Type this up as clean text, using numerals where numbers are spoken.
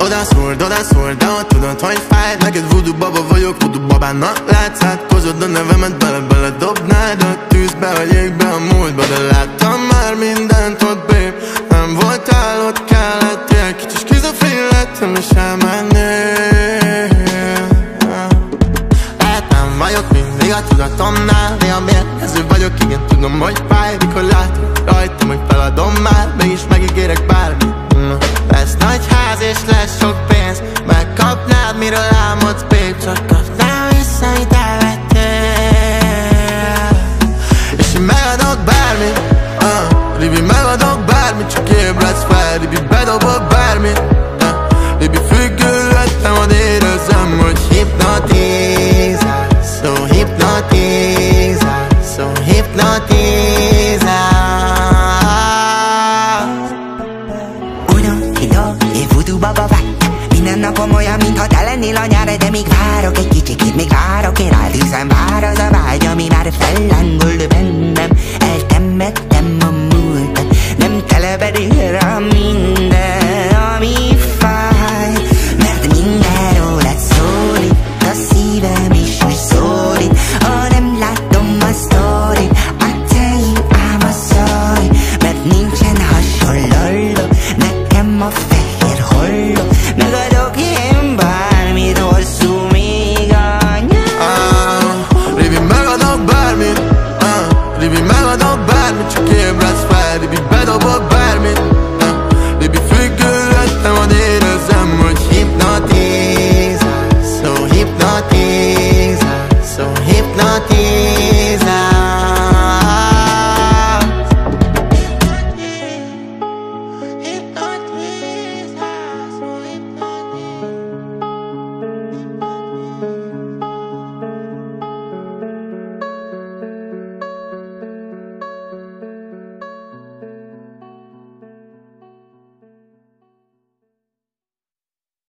Odaszól, de ha tudod, hogy fáj. Neked voodoo baba vagyok, voodoo babának látsz. Átkozod a nevemet, bele dobnád a tűzbe, a jégbe, a múltba. De láttam már mindent ott, babe. Nem voltál ott, kellettél. Kicsi skizofrén lettem és elmennél. Lehet nem vagyok mindig a tudatomnál. Néha mérgező vagyok, igen tudom, hogy fáj. Mikor látom rajtam, hogy feladom már. Mégis megígérek bármit. Lesz nagy ház és lesz sok pénz. Megkapnád, miről álmodsz, babe. Csak kapnál vissza, amit elvettél. És én megadok bármit, Ribi, megadok bármit. Csak ébredsz fel, Ribi, bedobok bármit, Ribi, függő lettem, ad érezem, hogy hipnotizálsz. So hipnotizálsz, so hipnotizálsz. Baba vagy. Minden napom olyan, mintha te lennél a nyár. De még várok egy kicsikét, még várok én rád. Hiszen vár az a vágy, ami már fellángol bennem. Eltemettem a múltat, nem telepedél rá minden.